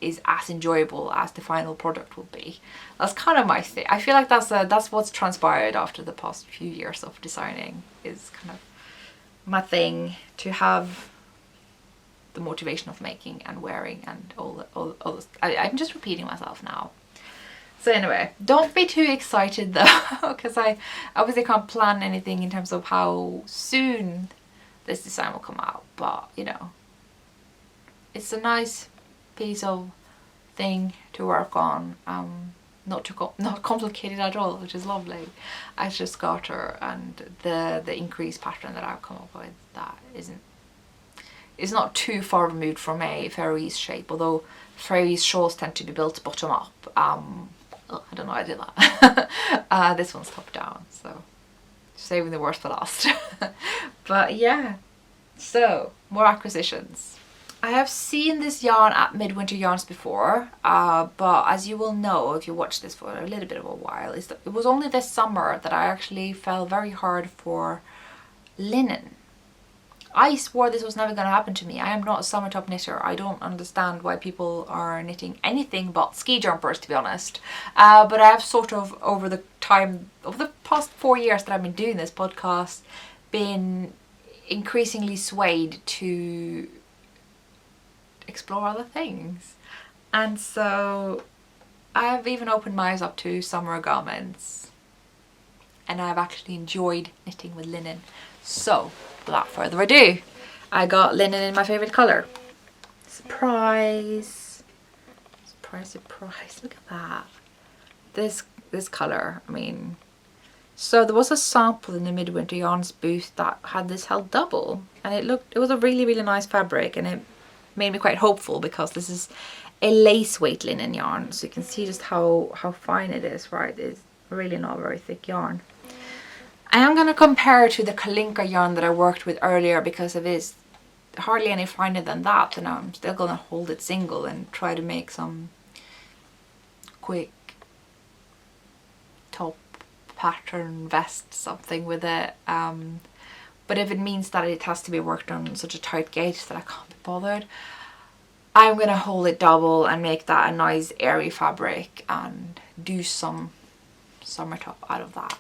is as enjoyable as the final product will be. That's kind of my thing. I feel like that's what's transpired after the past few years of designing, is kind of my thing, to have the motivation of making and wearing and all this. I'm just repeating myself now. So anyway, don't be too excited though, because I obviously can't plan anything in terms of how soon this design will come out, but you know, it's a nice piece of thing to work on. Not complicated at all, which is lovely. I just got her, and the increased pattern that I've come up with that is not too far removed from a Faroese shape, although Faroese shawls tend to be built bottom up. I don't know why I did that. This one's top down, so saving the worst for last. But yeah, so more acquisitions. I have seen this yarn at Midwinter Yarns before, but as you will know if you watch this for a little bit of a while, it was only this summer that I actually fell very hard for linen. I swore this was never going to happen to me. I am not a summer top knitter. I don't understand why people are knitting anything but ski jumpers, to be honest. But I have sort of, over the past 4 years that I've been doing this podcast, been increasingly swayed to explore other things, and so I've even opened my eyes up to summer garments, and I've actually enjoyed knitting with linen. So without further ado, I got linen in my favorite color. Surprise, surprise, surprise. Look at that, this color. I mean, so there was a sample in the Midwinter Yarns booth that had this held double, and it was a really, really nice fabric, and it made me quite hopeful because this is a lace weight linen yarn, so you can see just how fine it is, right? It's really not a very thick yarn. I am going to compare it to the Kalinka yarn that I worked with earlier, because it is hardly any finer than that, and I'm still going to hold it single and try to make some quick top pattern vest something with it. But if it means that it has to be worked on such a tight gauge that I can't be bothered, I'm going to hold it double and make that a nice airy fabric and do some summer top out of that.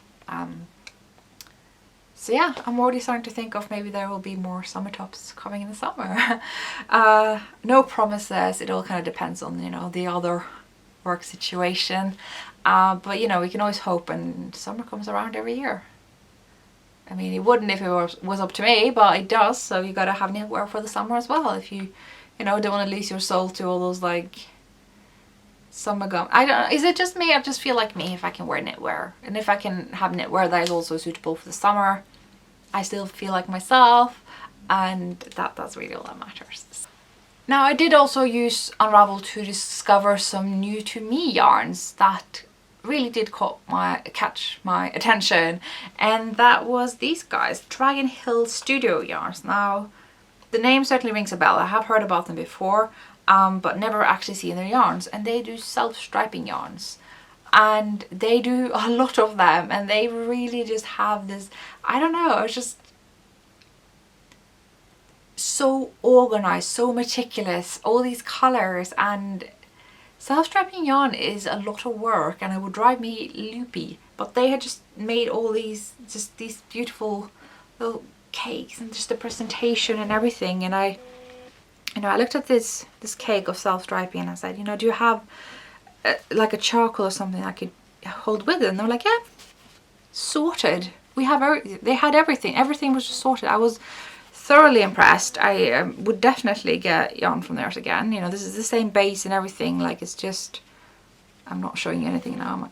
So yeah, I'm already starting to think of maybe there will be more summer tops coming in the summer. No promises, it all kind of depends on, you know, the other work situation. But you know, we can always hope, and summer comes around every year. I mean, it wouldn't if it was up to me, but it does, so you gotta have knitwear for the summer as well if you you know, don't want to lose your soul to all those like summer gum. I don't know, is it just me? I just feel like me if I can wear knitwear, and if I can have knitwear that is also suitable for the summer, I still feel like myself, and that's really all that matters. Now I did also use Unravel to discover some new to me yarns that really did catch my attention, and that was these guys, Dragon Hill Studio yarns. Now the name certainly rings a bell. I have heard about them before, but never actually seen their yarns, and they do self-striping yarns, and they do a lot of them, and they really just have this, I don't know, it's just so organized, so meticulous, all these colors. And self-striping yarn is a lot of work and it would drive me loopy, but they had just made all these beautiful little cakes, and just the presentation and everything. And I looked at this cake of self-striping and I said, you know, do you have like a charcoal or something I could hold with it? And they were like, yeah, sorted. We have they had everything was just sorted. I was thoroughly impressed. I would definitely get yarn from theirs again. You know, this is the same base and everything, like it's just, I'm not showing you anything now.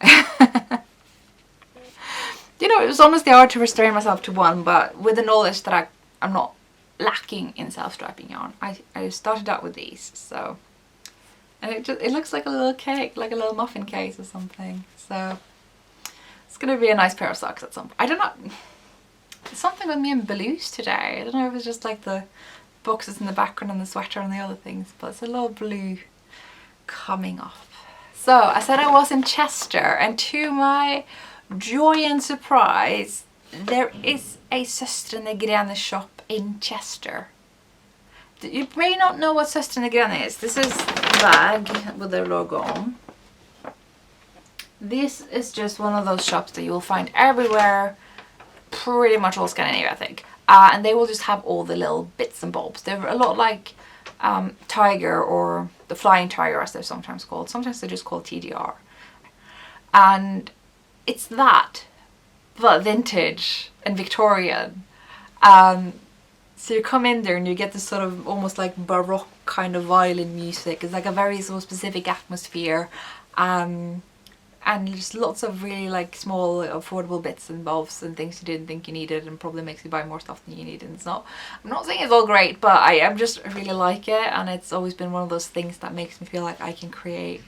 You know, it was honestly hard to restrain myself to one, but with the knowledge that I'm not lacking in self-striping yarn, I started out with these. So, and it looks like a little cake, like a little muffin case or something. So it's gonna be a nice pair of socks at some point. I don't know, there's something with me and blues today. I don't know if it's just like the boxes in the background and the sweater and the other things, but it's a little blue coming off. So I said I was in Chester, and to my joy and surprise, there is a Søstrene Grenes shop in Chester. You may not know what Søstrene Grenes is. This is the bag with their logo on. This is just one of those shops that you will find everywhere, pretty much all Scandinavia, I think. And they will just have all the little bits and bobs. They're a lot like Tiger, or the Flying Tiger as they're sometimes called. Sometimes they're just called TDR. And it's that, but vintage and Victorian. So you come in there and you get this sort of almost like baroque kind of violin music. It's like a very sort of specific atmosphere. And just lots of really like small affordable bits and bobs and things you didn't think you needed, and probably makes you buy more stuff than you need. And it's not, I'm not saying it's all great, but I just really like it, and it's always been one of those things that makes me feel like I can create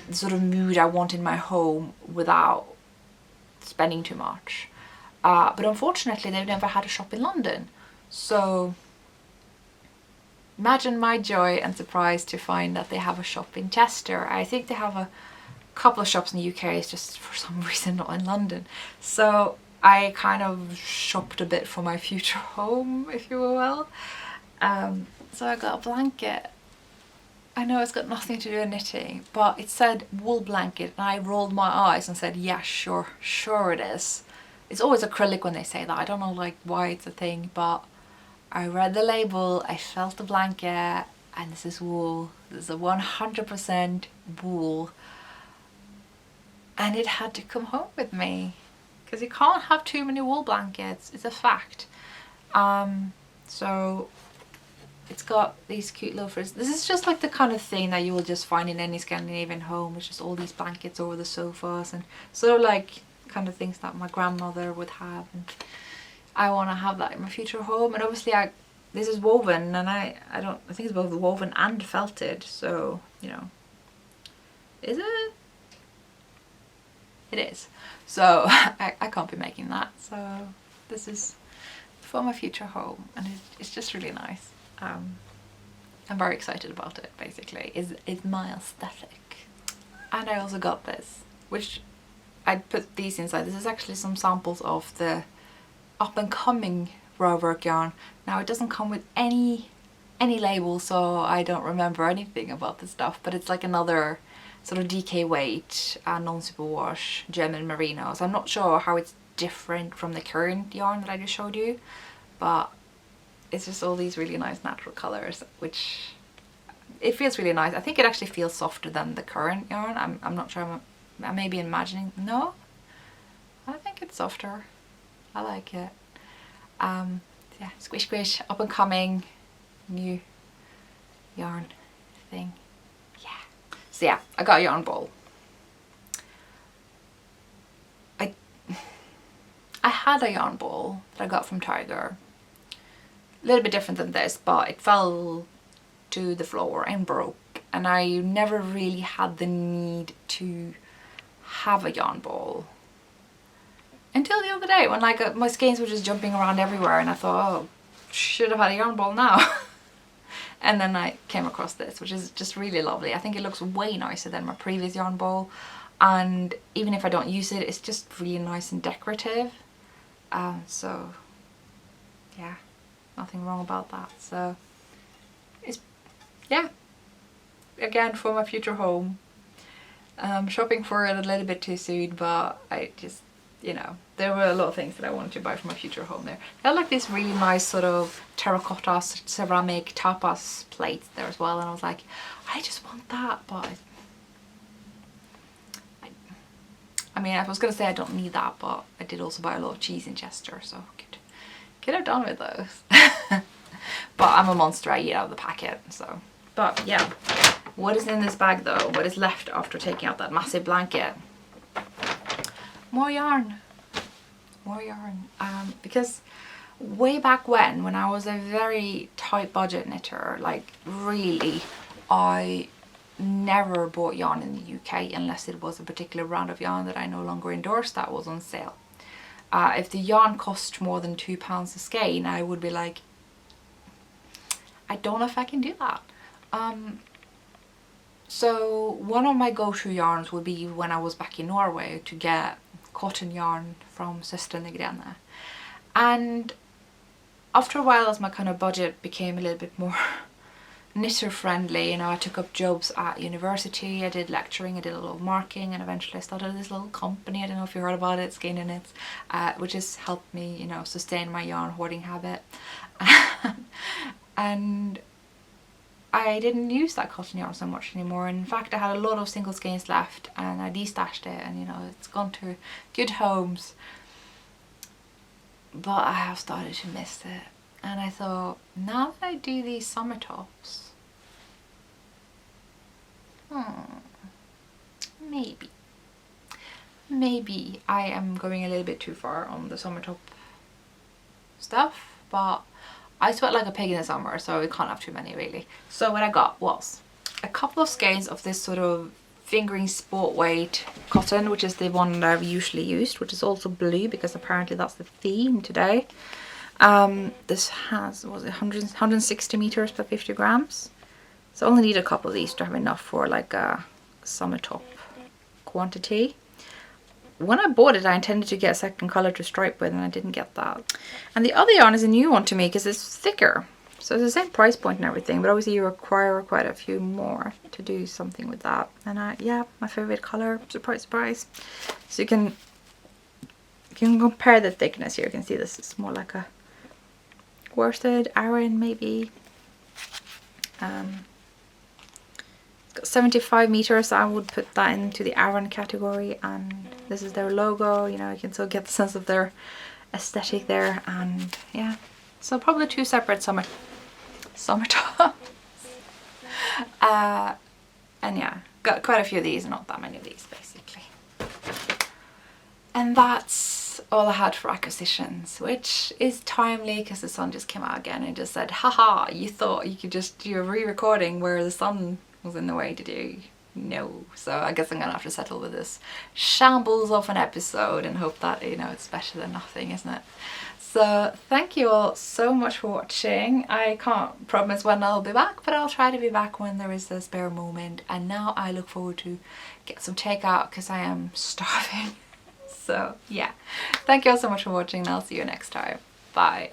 the sort of mood I want in my home without spending too much. But unfortunately they've never had a shop in London, so imagine my joy and surprise to find that they have a shop in Chester. I think they have a couple of shops in the UK, it's just for some reason not in London. So I kind of shopped a bit for my future home, if you will. So I got a blanket. I know it's got nothing to do with knitting, but it said wool blanket, and I rolled my eyes and said, yeah, sure it is. It's always acrylic when they say that. I don't know like why it's a thing, but I read the label, I felt the blanket, and this is wool. This is a 100% wool. And it had to come home with me, because you can't have too many wool blankets, it's a fact. So it's got these cute little frills. This is just like the kind of thing that you will just find in any Scandinavian home. It's just all these blankets over the sofas, and sort of like kind of things that my grandmother would have, and I want to have that in my future home. And obviously this is woven, and I think it's both woven and felted, so you know, is it? It is. So I can't be making that. So this is for my future home, and it's just really nice. I'm very excited about it. Basically, it's my aesthetic. And I also got this, which I put these inside. This is actually some samples of the up and coming Rauwerk yarn. Now it doesn't come with any label, so I don't remember anything about the stuff. But it's like another sort of DK weight, non-superwash German merino. So I'm not sure how it's different from the current yarn that I just showed you, but it's just all these really nice natural colors, which it feels really nice. I think it actually feels softer than the current yarn. I'm not sure. I may be imagining. No, I think it's softer. I like it. Yeah, squish squish, up and coming, new yarn thing. Yeah. So yeah, I got a yarn ball. I had a yarn ball that I got from Tiger. A little bit different than this, but it fell to the floor and broke, and I never really had the need to have a yarn ball until the other day when like my skeins were just jumping around everywhere, and I thought, oh, should have had a yarn ball now. And then I came across this, which is just really lovely. I think it looks way nicer than my previous yarn ball, and even if I don't use it, it's just really nice and decorative. So yeah, nothing wrong about that. So it's, yeah, again, for my future home. Shopping for it a little bit too soon, but I just, you know, there were a lot of things that I wanted to buy for my future home there. I had like this really nice sort of terracotta ceramic tapas plates there as well, and I was like, I just want that, but I mean, I was going to say I don't need that, but I did also buy a lot of cheese in Chester, so I could have done with those. But I'm a monster, I eat out of the packet, so. But yeah, what is in this bag though? What is left after taking out that massive blanket? More yarn. More yarn. Because way back when I was a very tight budget knitter, like really, I never bought yarn in the UK unless it was a particular brand of yarn that I no longer endorse that was on sale. If the yarn cost more than £2 a skein, I would be like, I don't know if I can do that. So one of my go-to yarns would be when I was back in Norway to get cotton yarn from Søstrene Grenes. And after a while, as my kind of budget became a little bit more knitter friendly, you know, I took up jobs at university, I did lecturing, I did a lot of marking, and eventually I started this little company, I don't know if you heard about it, Skeindeer Knits, which has helped me, you know, sustain my yarn hoarding habit. And I didn't use that cotton yarn so much anymore. In fact, I had a lot of single skeins left, and I destashed it, and you know, it's gone to good homes. But I have started to miss it, and I thought, now that I do these summer tops, maybe I am going a little bit too far on the summer top stuff, but I sweat like a pig in the summer, so we can't have too many really. So what I got was a couple of skeins of this sort of fingering sport weight cotton, which is the one that I've usually used, which is also blue because apparently that's the theme today. This has, was it 160 meters per 50 grams. So I only need a couple of these to have enough for like a summer top quantity. When I bought it, I intended to get a second color to stripe with, and I didn't get that. And the other yarn is a new one to me because it's thicker. So it's the same price point and everything, but obviously you require quite a few more to do something with that. And yeah, my favorite color, surprise, surprise. So you can compare the thickness here. You can see this is more like a worsted, Aran maybe. It's got 75 meters, so I would put that into the Aran category, and this is their logo, you know, you can still get the sense of their aesthetic there. And yeah, so probably two separate summer tops. And yeah, got quite a few of these, not that many of these basically. And that's all I had for acquisitions, which is timely because the sun just came out again and just said, haha, you thought you could just do a re-recording where the sun was in the way to do. No. So I guess I'm gonna have to settle with this shambles of an episode and hope that, you know, it's better than nothing, isn't it? So thank you all so much for watching. I can't promise when I'll be back, but I'll try to be back when there is a spare moment. And now I look forward to get some takeout because I am starving. So yeah, thank you all so much for watching, and I'll see you next time. Bye.